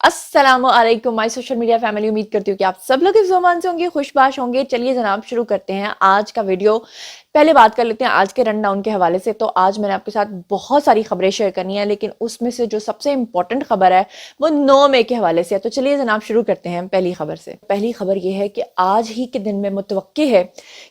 अस्सलाम वालेकुम my social media family. उम्मीद करती हूँ कि आप सब लोग इस ज़ुबान से होंगे, खुशबाश होंगे। चलिए जनाब शुरू करते हैं आज का वीडियो। पहले बात कर लेते हैं आज के रन डाउन के हवाले से। तो आज मैंने आपके साथ बहुत सारी खबरें शेयर करनी है, लेकिन उसमें से जो सबसे इंपॉर्टेंट खबर है वो 9 मई के हवाले से है। तो चलिए जनाब शुरू करते हैं पहली खबर से। पहली खबर ये है कि आज ही के दिन में मुतवक्की है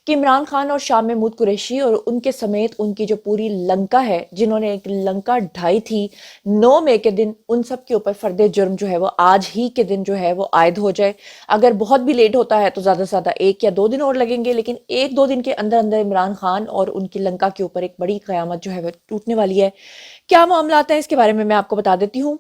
कि इमरान खान और शाह महमूद कुरैशी और उनके समेत उनकी जो पूरी लंका है, जिन्होंने एक लंका ढाई थी 9 मई के दिन, उन सब के ऊपर फर्द जुर्म जो है वो आज ही के दिन जो है वो आयद हो जाए। अगर बहुत भी लेट होता है तो ज़्यादा से ज़्यादा 1 या 2 दिन और लगेंगे, लेकिन 1-2 दिन के अंदर अंदर इमरान खान और उनकी लंका के ऊपर एक बड़ी क़यामत जो है वो टूटने वाली है। क्या मामलात हैं इसके बारे में मैं आपको बता देती हूँ।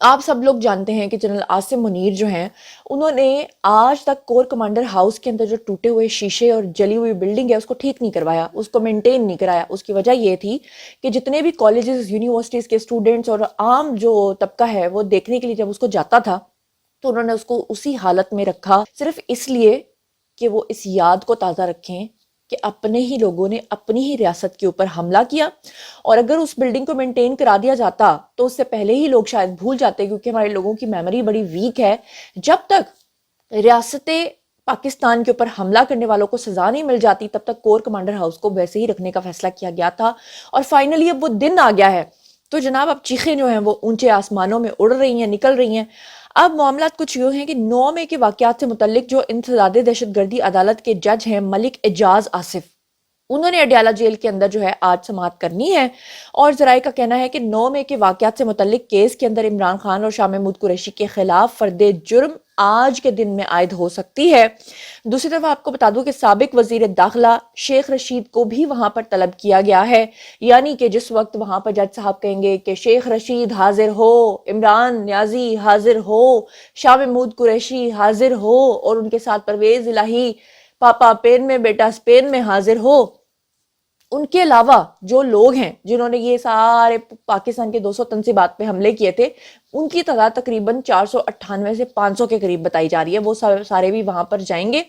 आप सब लोग जानते हैं कि जनरल आसिम मुनीर जो हैं, उन्होंने आज तक कोर कमांडर हाउस के अंदर जो टूटे हुए शीशे और जली हुई बिल्डिंग है उसको ठीक नहीं करवाया, उसको मेंटेन नहीं कराया। उसकी वजह ये थी कि जितने भी कॉलेजेस यूनिवर्सिटीज़ के स्टूडेंट्स और आम जो तबका है वो देखने के लिए जब उसको जाता था तो उन्होंने उसको उसी हालत में रखा, सिर्फ इसलिए कि वो इस याद को ताज़ा रखें कि अपने ही लोगों ने अपनी ही रियासत के ऊपर हमला किया। और अगर उस बिल्डिंग को मेंटेन करा दिया जाता तो उससे पहले ही लोग शायद भूल जाते, क्योंकि हमारे लोगों की मेमोरी बड़ी वीक है। जब तक रियासत पाकिस्तान के ऊपर हमला करने वालों को सजा नहीं मिल जाती तब तक कोर कमांडर हाउस को वैसे ही रखने का फैसला किया गया था। और फाइनली अब वो दिन आ गया है, तो जनाब अब चीखें जो हैं वो ऊंचे आसमानों में उड़ रही हैं, निकल रही हैं। अब मामला कुछ यूँ हैं कि 9 मई के वाक़यात से मुतल्लिक जो इंसदाद दहशतगर्दी अदालत के जज हैं मलिक एजाज आसिफ, उन्होंने अडयाला जेल के अंदर जो है आज समाअत करनी है। और जराये का कहना है कि 9 मई के वाक़यात से मुतल्लिक केस के अंदर इमरान खान और शाह महमूद कुरैशी के खिलाफ फर्द जुर्म आज के दिन में आयद हो सकती है। दूसरी तरफ आपको बता दूं कि साबिक वजीर दाखिला शेख रशीद को भी वहां पर तलब किया गया है, यानी कि जिस वक्त वहां पर जज साहब कहेंगे कि शेख रशीद हाजिर हो, इमरान न्याजी हाजिर हो, शाह महमूद कुरैशी हाजिर हो और उनके साथ परवेज इलाही पापा पेन में बेटा स्पेन में हाजिर हो, उनके अलावा जो लोग हैं जिन्होंने ये सारे पाकिस्तान के 200 तंसीबात पे हमले किए थे, उनकी तादाद तकरीबन 498 से 500 के करीब बताई जा रही है। वो सारे भी वहां पर जाएंगे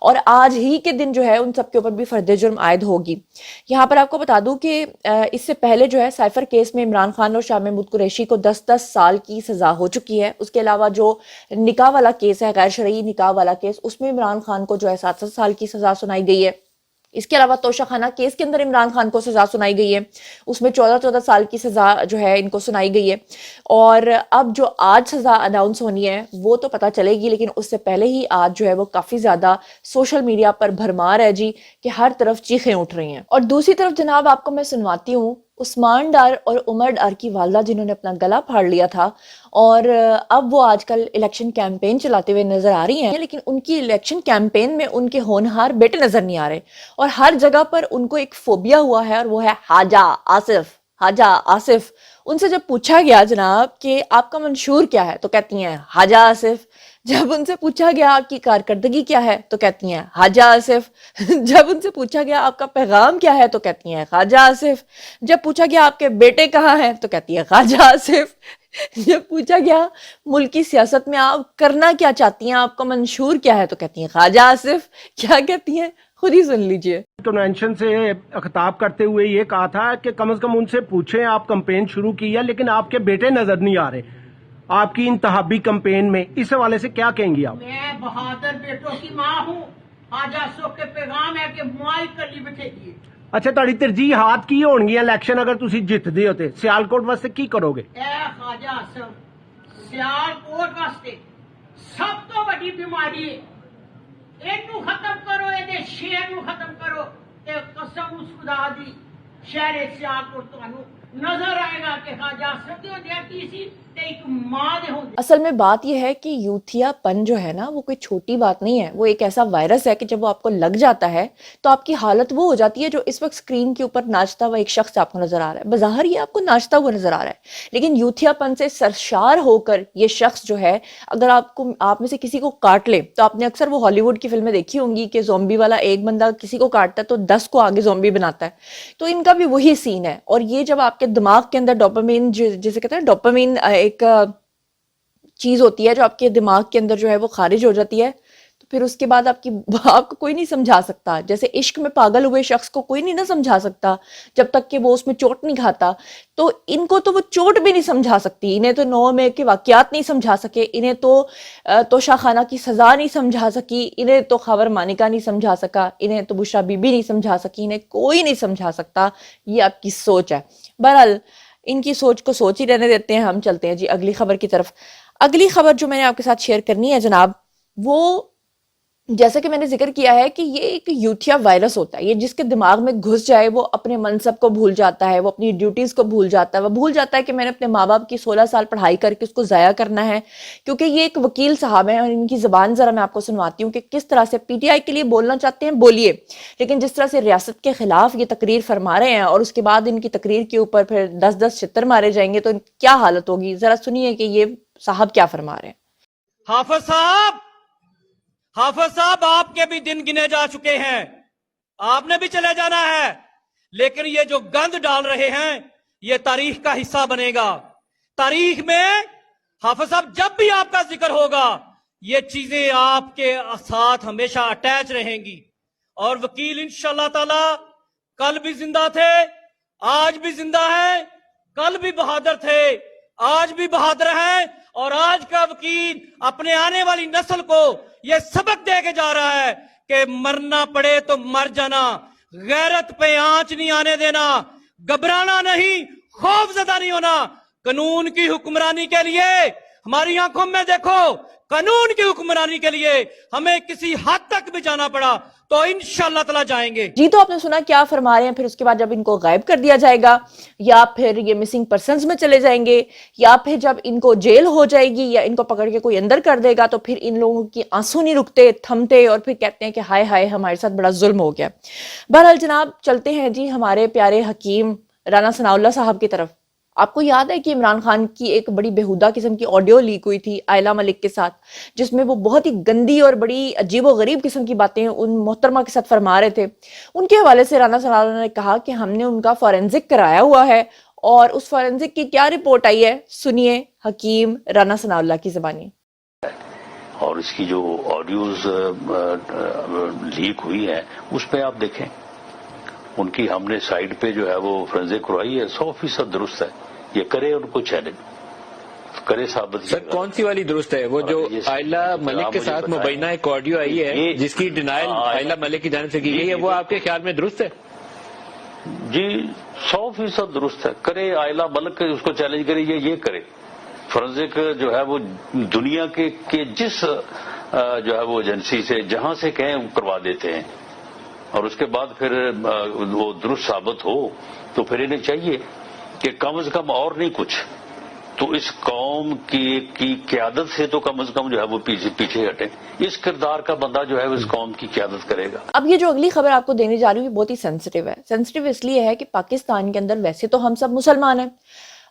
और आज ही के दिन जो है उन सब के ऊपर भी फर्द जुर्म आयद होगी। यहाँ पर आपको बता दूं कि इससे पहले जो है साइफर केस में इमरान खान और शाह महमूद कुरैशी को 10-10 साल की सजा हो चुकी है। उसके अलावा जो निकाह वाला केस है, गैर शरई निकाह वाला केस, उसमें इमरान खान को जो है 7-7 साल की सजा सुनाई गई है। इसके अलावा तोशाखाना केस के अंदर इमरान खान को सजा सुनाई गई है, उसमें 14-14 साल की सजा जो है इनको सुनाई गई है। और अब जो आज सजा अनाउंस होनी है वो तो पता चलेगी, लेकिन उससे पहले ही आज जो है वो काफी ज्यादा सोशल मीडिया पर भरमार है जी, कि हर तरफ चीखें उठ रही हैं। और दूसरी तरफ जनाब आपको मैं सुनवाती हूँ उस्मान डार और उमर डार की वालदा, जिन्होंने अपना गला फाड़ लिया था और अब वो आजकल इलेक्शन कैंपेन चलाते हुए नजर आ रही हैं, लेकिन उनकी इलेक्शन कैंपेन में उनके होनहार बेटे नजर नहीं आ रहे और हर जगह पर उनको एक फोबिया हुआ है और वो है हाजा आसिफ। हाजा आसिफ, उनसे जब पूछा गया जनाब कि आपका मंशूर क्या है तो कहती हैं हाजा आसिफ। जब उनसे पूछा गया आपकी कारकर्दगी क्या है तो कहती हैं हाजा आसिफ। जब उनसे पूछा गया आपका पैगाम क्या है तो कहती हैं ख्वाजा आसिफ। जब पूछा गया आपके बेटे कहाँ हैं तो कहती है ख्वाजा आसिफ। जब पूछा गया मुल्क की सियासत में आप करना क्या चाहती हैं, आपका मंशूर क्या है तो कहती हैं ख्वाजा आसिफ। क्या कहती हैं खुद ही सुन लीजिए। कन्वेंशन से खिताब करते हुए ये कहा था कि कम से कम उनसे पूछें, आप कैंपेन शुरू की है लेकिन आपके बेटे नजर नहीं आ रहे आपकी इंतहाबी कैंपेन में, इस हवाले से क्या कहेंगी आप? मैं बहादुर बेटों की माँ हूँ। हाजा सुख के पैगाम है कि मुआई कली बैठेगी। अच्छा, ਤੁਹਾਡੀ ਤਰਜੀਹ ਹਾथ की होणगी इलेक्शन अगर तुसी जितदे हो ते सियालकोट वास्ते की करोगे? ए ख्वाजा आसिफ, सियालकोट वास्ते सब तो बड़ी बीमारी इनू खत्म करो, ये शेर नू खत्म करो ते कसम उस खुदा दी शहर सियालकोट तुहानू नजर आएगा कि ख्वाजा आसिफ दी होंदी की सी ते एक मां दे होंदी। असल में बात यह है कि यूथियापन जो है ना वो कोई छोटी बात नहीं है, वो एक ऐसा वायरस है कि जब वो आपको लग जाता है तो आपकी हालत वो हो जाती है जो इस वक्त स्क्रीन के ऊपर नाचता हुआ एक शख्स आपको नजर आ रहा है। बाहर ये आपको नाचता हुआ नजर आ रहा है, लेकिन यूथियापन से सरशार होकर ये शख्स जो है, अगर आपको आप में से किसी को काट ले तो आपने अक्सर वो हॉलीवुड की फिल्में देखी होंगी कि जोम्बी वाला एक बंदा किसी को काटता है तो 10 को आगे जोम्बी बनाता है, तो इनका भी वही सीन है। और ये जब आपके दिमाग के अंदर डोपामिन, जिसे कहते हैं डोपामिन, एक चीज होती है जो आपके दिमाग के अंदर जो है वो खारिज हो जाती है, तो پھر اس کے بعد آپ کو کوئی نہیں سمجھا سکتا. جیسے عشق میں پاگل ہوئے شخص کو کوئی نہیں نہ سمجھا سکتا جب تک کہ وہ اس میں چوٹ نہیں کھاتا. تو ان کو تو وہ چوٹ بھی نہیں سمجھا سکتی, انہیں تو 9 مئی کے واقعات نہیں سمجھا سکے, انہیں تو توشہ خانہ کی سزا نہیں سمجھا سکی, انہیں تو خاور مانیکا نہیں سمجھا سکا, انہیں تو بشرا بی بی نہیں سمجھا سکی, انہیں کوئی نہیں سمجھا سکتا. یہ آپ کی سوچ ہے. بہرحال ان کی سوچ کو سوچ ہی رہنے دیتے ہیں. ہم چلتے ہیں جی اگلی خبر کی طرف. اگلی خبر جو میں نے آپ کے ساتھ شیئر کرنی ہے جناب, وہ جیسا کہ میں نے ذکر کیا ہے کہ یہ ایک یوتھیا وائرس ہوتا ہے. یہ جس کے دماغ میں گھس جائے وہ اپنے منصب کو بھول جاتا ہے, وہ اپنی ڈیوٹیز کو بھول جاتا ہے, وہ بھول جاتا ہے کہ میں نے اپنے ماں باپ کی 16 سال پڑھائی کر کے اس کو ضائع کرنا ہے. کیونکہ یہ ایک وکیل صاحب ہیں اور ان کی زبان ذرا میں آپ کو سنواتی ہوں کہ کس طرح سے پی ٹی آئی کے لیے بولنا چاہتے ہیں بولیے, لیکن جس طرح سے ریاست کے خلاف یہ تقریر فرما رہے ہیں اور اس کے بعد ان کی تقریر کے اوپر پھر 10 چھتر مارے جائیں گے تو کیا حالت ہوگی. ذرا سنیے کہ یہ صاحب کیا فرما رہے ہیں. حافظ صاحب آپ کے بھی دن گنے جا چکے ہیں, آپ نے بھی چلے جانا ہے, لیکن یہ جو گند ڈال رہے ہیں یہ تاریخ کا حصہ بنے گا. تاریخ میں حافظ صاحب جب بھی آپ کا ذکر ہوگا یہ چیزیں آپ کے ساتھ ہمیشہ اٹیچ رہیں گی. اور وکیل انشاءاللہ تعالی کل بھی زندہ تھے, آج بھی زندہ ہیں, کل بھی بہادر تھے, آج بھی بہادر ہیں, اور آج کا وکیل اپنے آنے والی نسل کو یہ سبق دے کے جا رہا ہے کہ مرنا پڑے تو مر جانا, غیرت پہ آنچ نہیں آنے دینا, گھبرانا نہیں, خوف زدہ نہیں ہونا. قانون کی حکمرانی کے لیے ہماری آنکھوں میں دیکھو, قانون کی حکمرانی کے لیے ہمیں کسی حد تک بھی جانا پڑا تو انشاءاللہ تعالی جائیں گے. جی تو آپ نے سنا کیا فرما رہے ہیں. پھر اس کے بعد جب ان کو غائب کر دیا جائے گا یا پھر یہ مسنگ پرسنز میں چلے جائیں گے یا پھر جب ان کو جیل ہو جائے گی یا ان کو پکڑ کے کوئی اندر کر دے گا تو پھر ان لوگوں کی آنسو نہیں رکتے, تھمتے, اور پھر کہتے ہیں کہ ہائے ہائے ہمارے ساتھ بڑا ظلم ہو گیا. بہرحال جناب چلتے ہیں جی ہمارے پیارے حکیم رانا ثناءاللہ صاحب کی طرف. آپ کو یاد ہے کہ عمران خان کی ایک بڑی بےہودہ قسم کی آڈیو لیک ہوئی تھی آئلہ ملک کے ساتھ, جس میں وہ بہت ہی گندی اور بڑی عجیب و غریب قسم کی باتیں ان محترمہ کے ساتھ فرما رہے تھے. ان کے حوالے سے رانا ثناءاللہ نے کہا کہ ہم نے ان کا فورینزک کرایا ہوا ہے, اور اس فورینزک کی کیا رپورٹ آئی ہے سنیے حکیم رانا ثناءاللہ کی زبانی. اور اس کی جو آڈیوز لیک ہوئی ہیں اس پہ آپ دیکھیں, ان کی ہم نے سائٹ پہ جو ہے وہ فورینزک کروائی ہے, 100% درست ہے. یہ کرے ان کو چیلنج کرے ثابت. سر کون سی والی درست ہے؟ وہ جو آئلہ ملک کے ساتھ مبینہ ایک آڈیو آئی ہے جس کی ڈینائل آئلہ ملک کی جانب سے کی گئی ہے, وہ آپ کے خیال میں درست ہے؟ جی 100% درست ہے. کرے آئلہ ملک اس کو چیلنج کرے, یہ کرے. فورینزک جو ہے وہ دنیا کے جس جو ہے وہ ایجنسی سے جہاں سے کہیں کروا دیتے ہیں, اور اس کے بعد پھر وہ درست ثابت ہو تو پھر انہیں چاہیے کہ کم از کم اور نہیں کچھ تو اس قوم کی قیادت سے تو کم از کم جو ہے وہ پیچھے ہٹیں. اس کردار کا بندہ جو ہے وہ اس قوم کی قیادت کرے گا. اب یہ جو اگلی خبر آپ کو دینے جا رہی ہوں یہ بہت ہی سینسٹیو ہے. سینسٹیو اس لیے ہے کہ پاکستان کے اندر ویسے تو ہم سب مسلمان ہیں,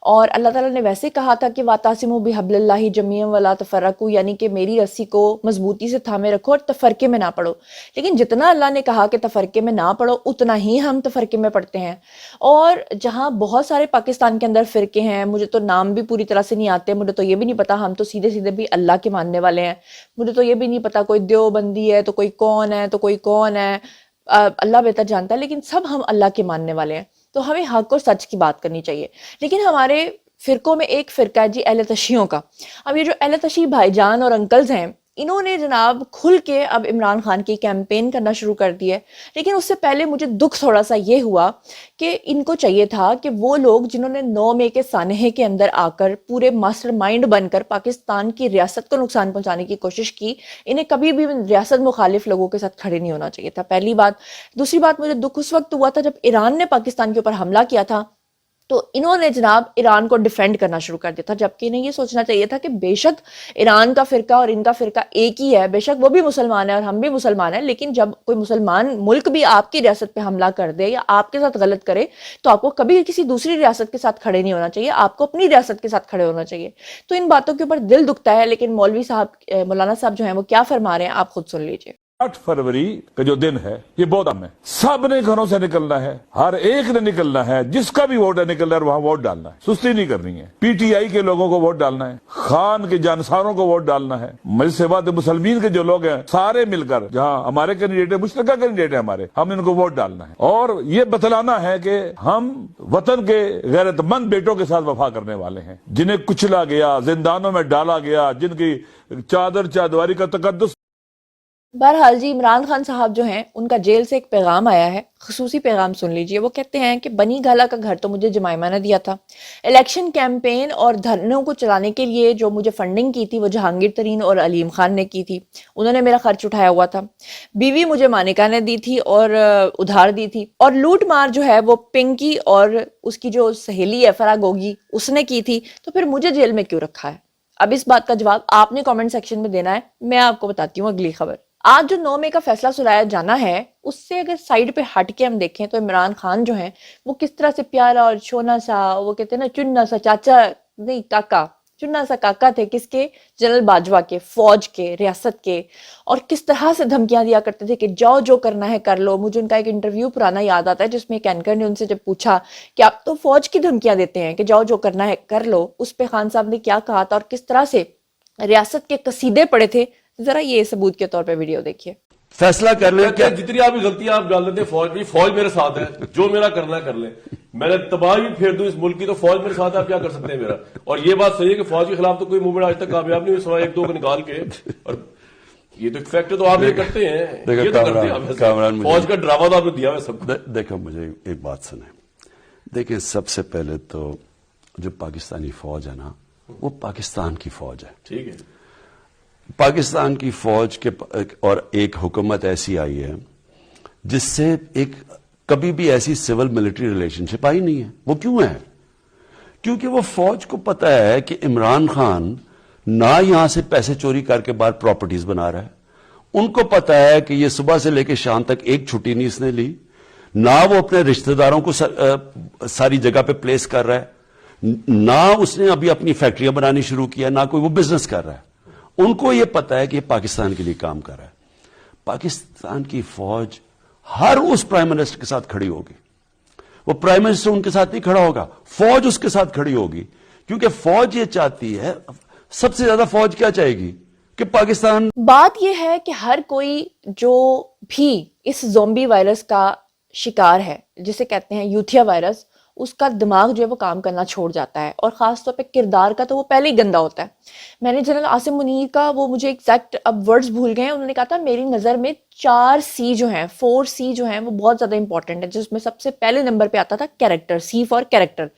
اور اللہ تعالیٰ نے ویسے کہا تھا کہ وَاعْتَصِمُوا بِحَبْلِ اللَّهِ جَمِيعًا وَلَا تَفَرَّقُوا, یعنی کہ میری رسی کو مضبوطی سے تھامے رکھو اور تفرقے میں نہ پڑو. لیکن جتنا اللہ نے کہا کہ تفرقے میں نہ پڑو اتنا ہی ہم تفرقے میں پڑتے ہیں. اور جہاں بہت سارے پاکستان کے اندر فرقے ہیں, مجھے تو نام بھی پوری طرح سے نہیں آتے, مجھے تو یہ بھی نہیں پتا, ہم تو سیدھے سیدھے بھی اللہ کے ماننے والے ہیں, مجھے تو یہ بھی نہیں پتا کوئی دیوبندی ہے تو کوئی کون ہے تو کوئی کون ہے, اللہ بہتر جانتا ہے, لیکن سب ہم اللہ کے ماننے والے ہیں. تو ہمیں حق اور سچ کی بات کرنی چاہیے. لیکن ہمارے فرقوں میں ایک فرقہ ہے جی اہل تشیعوں کا. اب یہ جو اہل تشیع بھائی جان اور انکلز ہیں انہوں نے جناب کھل کے اب عمران خان کی کیمپین کرنا شروع کر دی ہے. لیکن اس سے پہلے مجھے دکھ تھوڑا سا یہ ہوا کہ ان کو چاہیے تھا کہ وہ لوگ جنہوں نے 9 مئی کے سانحے کے اندر آ کر پورے ماسٹر مائنڈ بن کر پاکستان کی ریاست کو نقصان پہنچانے کی کوشش کی, انہیں کبھی بھی ریاست مخالف لوگوں کے ساتھ کھڑے نہیں ہونا چاہیے تھا, پہلی بات. دوسری بات, مجھے دکھ اس وقت ہوا تھا جب ایران نے پاکستان کے اوپر حملہ کیا تھا تو انہوں نے جناب ایران کو ڈیفینڈ کرنا شروع کر دیا تھا, جبکہ انہیں یہ سوچنا چاہیے تھا کہ بے شک ایران کا فرقہ اور ان کا فرقہ ایک ہی ہے, بے شک وہ بھی مسلمان ہے اور ہم بھی مسلمان ہیں, لیکن جب کوئی مسلمان ملک بھی آپ کی ریاست پہ حملہ کر دے یا آپ کے ساتھ غلط کرے تو آپ کو کبھی کسی دوسری ریاست کے ساتھ کھڑے نہیں ہونا چاہیے, آپ کو اپنی ریاست کے ساتھ کھڑے ہونا چاہیے. تو ان باتوں کے اوپر دل دکھتا ہے, لیکن مولوی صاحب مولانا صاحب جو ہیں وہ کیا فرما رہے ہیں آپ خود سن لیجئے. 8 फरवरी का जो दिन है ये बहुत अहम है। सब ने घरों से निकलना है, हर एक ने निकलना है, जिसका भी वोट है निकलना है और वहां वोट डालना है। सुस्ती नहीं करनी है। पीटीआई के लोगों को वोट डालना है, खान के जानसारों को वोट डालना है, मजलिस मुसलमीन के जो लोग हैं सारे मिलकर, जहां हमारे कैंडिडेट है, मुश्तरका कैंडिडेट है हमारे, हम इनको वोट डालना है और ये बतलाना है कि हम वतन के गैरतमंद बेटों के साथ वफा करने वाले हैं, जिन्हें कुचला गया, जिंदानों में डाला गया, जिनकी चादर चादवारी का तकद्दुस। बहरहाल जी, इमरान खान साहब जो हैं उनका जेल से एक पैगाम आया है, खसूसी पैगाम सुन लीजिए। वो कहते हैं कि बनी गाला का घर तो मुझे जमाइमा ने दिया था, इलेक्शन कैंपेन और धरनों को चलाने के लिए जो मुझे फंडिंग की थी वो जहांगीर तरीन और अलीम खान ने की थी, उन्होंने मेरा खर्च उठाया हुआ था। बीवी मुझे मानिका ने दी थी और उधार दी थी, और लूट मार जो है वो पिंकी और उसकी जो सहेली है फरागोगी उसने की थी। तो फिर मुझे जेल में क्यों रखा है? अब इस बात का जवाब आपने कमेंट सेक्शन में देना है। मैं आपको बताती हूँ अगली खबर। आज जो 9 मई का फैसला सुनाया जाना है उससे अगर साइड पे हट के हम देखें तो इमरान खान जो हैं वो किस तरह से प्यारा और छोना सा, वो कहते हैं ना चुन्ना सा चाचा नहीं काका, चुन्ना सा काका थे किसके? जनरल बाजवा के, फौज के, रियासत के, और किस तरह से धमकियां दिया करते थे कि जाओ जो करना है कर लो। मुझे उनका एक इंटरव्यू पुराना याद आता है जिसमें एक एंकर ने उनसे जब पूछा कि आप तो फौज की धमकियां देते हैं कि जाओ जो करना है कर लो, उस पे खान साहब ने क्या कहा था और किस तरह से रियासत के कसीदे पड़े थे, जरा ये सबूत के तौर पे वीडियो देखिए। फैसला कर ले क्या जितनी आपकी गलतियां आप डाल देते हैं फौज में, फौज मेरे साथ है, जो मेरा करना है कर ले, मैंने तबाही भी फेर दूं इस मुल्क की तो फौज मेरे साथ है, आप क्या कर सकते हैं मेरा। और ये बात सही है कि फौज के खिलाफ तो कोई मूवमेंट आज तक कामयाब नहीं हुई सिवाय 1-2 को निकाल के, और ये तो फैक्ट तो आप ये करते हैं, ये तो करते हैं, फौज का ड्रामा तो आपने दिया है सबको। देखो मुझे एक बात सुने, देखिए सबसे पहले तो जो पाकिस्तानी फौज है ना वो पाकिस्तान की फौज है, ठीक है। पाकिस्तान की फौज के और एक हुकूमत ऐसी आई है जिससे एक कभी भी ऐसी सिविल मिलिट्री रिलेशनशिप आई नहीं है। वो क्यों है? क्योंकि वो फौज को पता है कि इमरान खान ना यहां से पैसे चोरी करके बाहर प्रॉपर्टीज बना रहा है, उनको पता है कि ये सुबह से लेकर शाम तक एक छुट्टी नहीं इसने ली, ना वो अपने रिश्तेदारों को सारी जगह पे प्लेस कर रहा है, ना उसने अभी अपनी फैक्ट्रियां बनानी शुरू किया, ना कोई वो बिजनेस कर रहा है। उनको ये पता है कि ये पाकिस्तान के लिए काम कर रहा है। पाकिस्तान की फौज हर उस प्राइम मिनिस्टर के साथ खड़ी होगी, वो प्राइम मिनिस्टर उनके साथ नहीं खड़ा होगा, फौज उसके साथ खड़ी होगी, क्योंकि फौज ये चाहती है, सबसे ज्यादा फौज क्या चाहेगी कि पाकिस्तान। बात यह है कि हर कोई जो भी इस ज़ोंबी वायरस का शिकार है, जिसे कहते हैं यूथिया वायरस, उसका दिमाग जो है वो काम करना छोड़ जाता है, और खास तौर पे किरदार का तो वो पहले ही गंदा होता है। मैंने जनरल आसिम मुनीर का वो मुझे एग्जैक्ट अब वर्ड्स भूल गए हैं, उन्होंने कहा था मेरी नज़र में 4C जो हैं, 4C जो हैं वो बहुत ज़्यादा इंपॉर्टेंट है, जिसमें सबसे पहले नंबर पे आता था कैरेक्टर, C फॉर कैरेक्टर।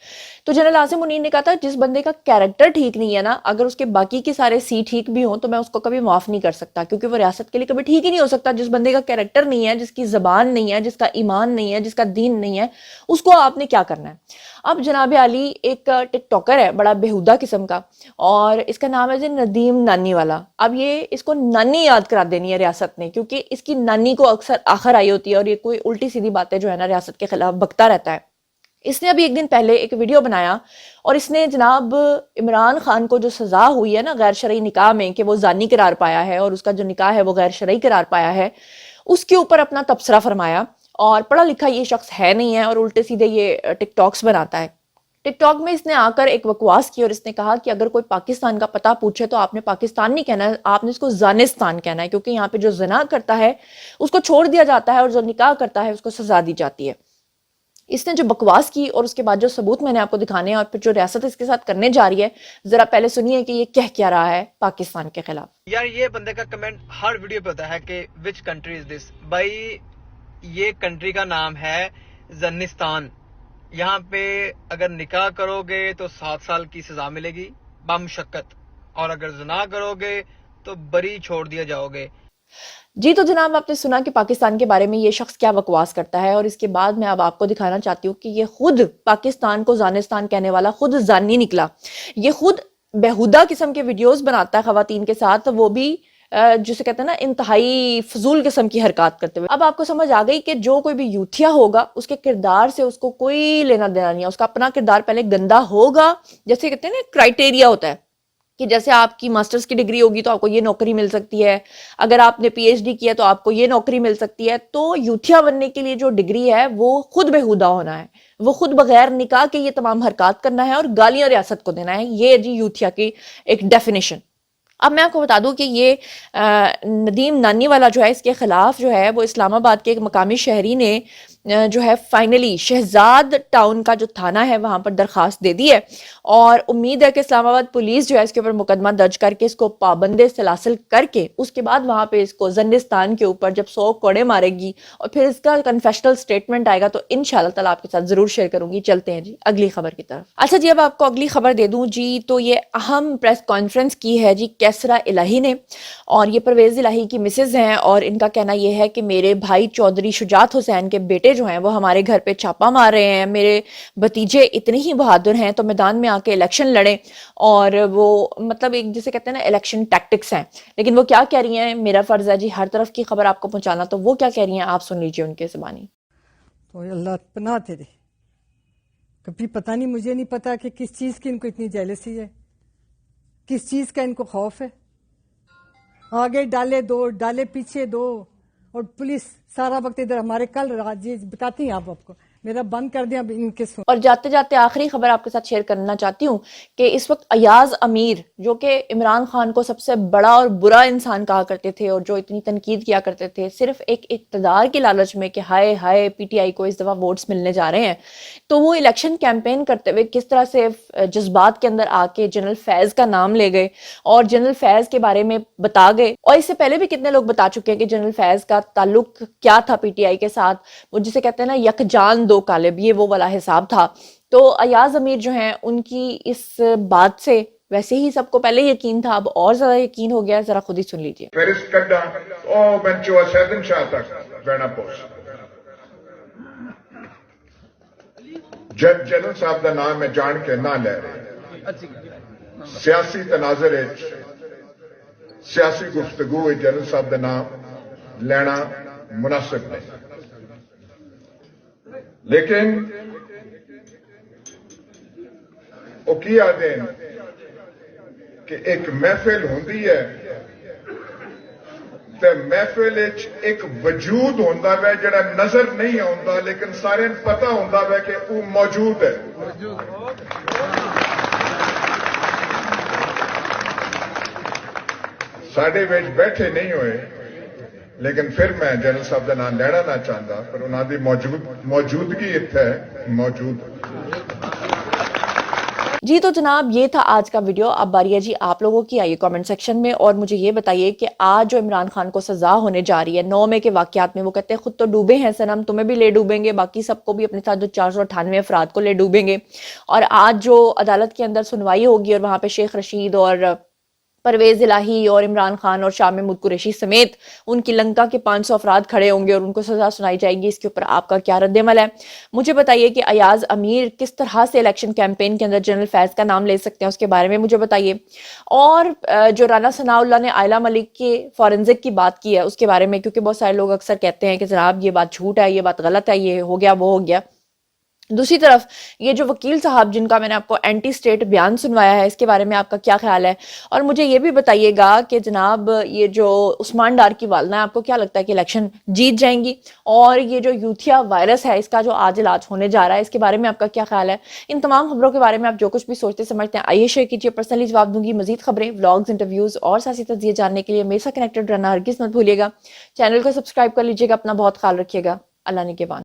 तो जनरल आसिम मुनीर ने कहा था जिस बंदे का कैरेक्टर ठीक नहीं है ना, अगर उसके बाकी के सारे C ठीक भी हों तो मैं उसको कभी माफ़ नहीं कर सकता, क्योंकि वो रियासत के लिए कभी ठीक ही नहीं हो सकता। जिस बंदे का कैरेक्टर नहीं है, जिसकी ज़बान नहीं है, जिसका ईमान नहीं है, जिसका दीन नहीं है, उसको आपने क्या करना है। अब जनाब अली एक टिकटॉकर है बड़ा बेहुदा किस्म का, और इसका नाम है नदीम नानी वाला। अब ये इसको नानी याद करा देनी है रियासत ने, क्योंकि इसकी नानी को अक्सर आखिर आई होती है और ये कोई उल्टी सीधी बातें जो है ना रियासत के खिलाफ बकता रहता है। इसने अभी एक दिन पहले एक वीडियो बनाया और इसने जनाब इमरान खान को जो सजा हुई है ना गैर शरई निकाह में, कि वो जानी करार पाया है और उसका जो निकाह है वो गैर शरई करार पाया है, उसके ऊपर अपना तबसरा फरमाया। और पढ़ा लिखा ये शख्स है नहीं है और उल्टे सीधे ये टिकटॉक्स बनाता है। टिकटॉक में इसने आकर एक बकवास की और इसने कहा कि अगर कोई पाकिस्तान का पता पूछे तो आपने पाकिस्तान नहीं कहना है, आपने इसको जानिस्तान कहना है, क्योंकि यहाँ पे जो ज़िना करता है उसको छोड़ दिया जाता है और जो निकाह करता है उसको सजा दी जाती है। इसने जो बकवास की और उसके बाद जो सबूत मैंने आपको दिखाने हैं और फिर जो रियासत इसके साथ करने जा रही है, जरा पहले सुनिए कि ये कह क्या रहा है पाकिस्तान के खिलाफ। यार ये बंदे का कमेंट हर वीडियो पे होता है कि विच कंट्री इज दिस। भाई ये कंट्री का नाम है जनिस्तान। यहाँ पे अगर निकाह करोगे तो 7 साल की सजा मिलेगी बामुशक्कत, और अगर ज़िना करोगे तो बरी छोड़ दिए जाओगे। जी तो जनाब आपने सुना कि पाकिस्तान के बारे में ये शख्स क्या बकवास करता है, और इसके बाद मैं अब आपको दिखाना चाहती हूँ कि ये खुद पाकिस्तान को जानिस्तान कहने वाला खुद जानी निकला। ये खुद बेहुदा किस्म के वीडियोस बनाता है खवातीन के साथ, वो भी जिसे कहते हैं ना इंतहाई फजूल किस्म की हरकत करते हुए। अब आपको समझ आ गई कि जो कोई भी यूथिया होगा उसके किरदार से उसको कोई लेना देना नहीं है, उसका अपना किरदार पहले गंदा होगा, जैसे कहते हैं ना क्राइटेरिया होता है کہ جیسے آپ کی ماسٹرز کی ڈگری ہوگی تو آپ کو یہ نوکری مل سکتی ہے، اگر آپ نے پی ایچ ڈی کیا تو آپ کو یہ نوکری مل سکتی ہے. تو یوتھیا بننے کے لیے جو ڈگری ہے وہ خود بہودہ ہونا ہے، وہ خود بغیر نکاح کے یہ تمام حرکات کرنا ہے اور گالیاں ریاست کو دینا ہے. یہ جی یوتھیا کی ایک ڈیفینیشن. اب میں آپ کو بتا دوں کہ یہ ندیم نانی والا جو ہے، اس کے خلاف جو ہے وہ اسلام آباد کے ایک مقامی شہری نے جو ہے فائنلی شہزاد ٹاؤن کا جو تھانہ ہے وہاں پر درخواست دے دی ہے، اور امید ہے کہ اسلام آباد پولیس جو ہے اس کے اوپر مقدمہ درج کر کے اس کو پابند سلاسل کر کے اس کے بعد وہاں پہ اس کو زنستان کے اوپر جب 100 کوڑے مارے گی اور پھر اس کا کنفیشنل سٹیٹمنٹ آئے گا تو انشاءاللہ تعالیٰ آپ کے ساتھ ضرور شیئر کروں گی. چلتے ہیں جی اگلی خبر کی طرف. اچھا جی اب آپ کو اگلی خبر دے دوں جی، تو یہ اہم پریس کانفرنس کی ہے جی کیسرا الہی نے، اور یہ پرویز الہی کی مسز ہیں، اور ان کا کہنا یہ ہے کہ میرے بھائی چودھری شجاعت حسین کے بیٹے جو ہیں وہ ہمارے گھر پہ چھاپا مار رہے ہیں، میرے بھتیجے اتنے ہی بہادر ہیں تو میدان میں آ کے الیکشن لڑیں، اور وہ مطلب ایک جسے کہتے ہیں نا الیکشن ٹیکٹکس ہیں. لیکن وہ کیا کہہ رہی ہیں، میرا فرض ہے جی ہر طرف کی خبر آپ کو پہنچانا، تو وہ کیا کہہ رہی ہیں آپ سن لیجئے ان کے زبانی. تو اللہ پناہ دے، کبھی پتہ نہیں، مجھے نہیں پتا کہ کس چیز کی ان کو اتنی جیلسی ہے، کس چیز کا ان کو خوف ہے. آگے ڈالے دو، ڈالے پیچھے دو، اور پولیس سارا وقت ادھر ہمارے کل رات یہ بتاتی ہیں آپ کو، میرا بند کر دیا ان کے سن. اور جاتے جاتے آخری خبر آپ کے ساتھ شیئر کرنا چاہتی ہوں کہ اس وقت ایاز امیر جو کہ عمران خان کو سب سے بڑا اور برا انسان کہا کرتے تھے اور جو اتنی تنقید کیا کرتے تھے صرف ایک اقتدار کی لالچ میں کہ ہائے ہائے پی ٹی آئی کو اس دفعہ ووٹس ملنے جا رہے ہیں، تو وہ الیکشن کیمپین کرتے ہوئے کس طرح سے جذبات کے اندر آ کے جنرل فیض کا نام لے گئے اور جنرل فیض کے بارے میں بتا گئے. اور اس سے پہلے بھی کتنے لوگ بتا چکے ہیں کہ جنرل فیض کا تعلق کیا تھا پی ٹی آئی کے ساتھ، وہ جسے کہتے ہیں نا یکجان دو کالب، یہ وہ والا حساب تھا. تو ایاز امیر جو ہیں ان کی اس بات سے ویسے ہی سب کو پہلے یقین تھا، اب اور زیادہ یقین ہو گیا. ذرا خود ہی سن لیجئے. فہرست کڈا او بنچو سیدن شاہ تک بینا پوسٹ جج جنرل صاحب دا نام میں جان کے نہ لے رہے، سیاسی تناظر سیاسی گفتگو جنرل صاحب دا نام لینا مناسب نہیں، لیکن وہ کی آدھے کہ ایک محفل ہوندی ہے تے محفل ایک وجود ہوندا ہے جڑا نظر نہیں آندا لیکن سارے پتہ ہوندا ہے کہ وہ موجود ہے. ساڈے وچ بیٹھے نہیں ہوئے، لیکن پھر میں جنرل صاحب کا نام لینا نہ چاہتا، پر انہوں کی موجودگی اتنے موجود. جی تو جناب یہ تھا آج کا ویڈیو. اب باری ہے جی آپ لوگوں کی، آئیے کامنٹ سیکشن میں اور مجھے یہ بتائیے کہ آج جو عمران خان کو سزا ہونے جا رہی ہے 9 مئی کے واقعات میں، وہ کہتے ہیں خود تو ڈوبے ہیں سنم، تمہیں بھی لے ڈوبیں گے، باقی سب کو بھی اپنے ساتھ جو 498 افراد کو لے ڈوبیں گے. اور آج جو عدالت کے اندر سنوائی ہوگی اور وہاں پہ شیخ رشید اور پرویز الہی اور عمران خان اور شاہ محمود قریشی سمیت ان کی لنکا کے 500 افراد کھڑے ہوں گے اور ان کو سزا سنائی جائے گی. اس کے اوپر آپ کا کیا رد عمل ہے؟ مجھے بتائیے کہ ایاز امیر کس طرح سے الیکشن کیمپین کے اندر جنرل فیض کا نام لے سکتے ہیں، اس کے بارے میں مجھے بتائیے. اور جو رانا ثناء اللہ نے عائلہ ملک کے فورنزک کی بات کی ہے اس کے بارے میں، کیونکہ بہت سارے لوگ اکثر کہتے ہیں کہ جناب یہ بات جھوٹ ہے، یہ بات غلط ہے، یہ ہو گیا وہ ہو گیا. دوسری طرف یہ جو وکیل صاحب جن کا میں نے آپ کو اینٹی سٹیٹ بیان سنوایا ہے، اس کے بارے میں آپ کا کیا خیال ہے؟ اور مجھے یہ بھی بتائیے گا کہ جناب یہ جو عثمان ڈار کی والدہ ہے، آپ کو کیا لگتا ہے کہ الیکشن جیت جائیں گی؟ اور یہ جو یوتھیا وائرس ہے اس کا جو آج علاج ہونے جا رہا ہے، اس کے بارے میں آپ کا کیا خیال ہے؟ ان تمام خبروں کے بارے میں آپ جو کچھ بھی سوچتے سمجھتے ہیں آئیے شیئر کیجیے، پرسنلی جواب دوں گی. مزید خبریں، ولاگز، انٹرویوز اور سیاسی تجزیے جاننے کے لیے میرے ساتھ کنیکٹڈ رہنا ہرگز مت بھولیے گا. چینل کو سبسکرائب کر لیجیے گا. اپنا بہت خیال رکھیے گا. اللہ نگہبان.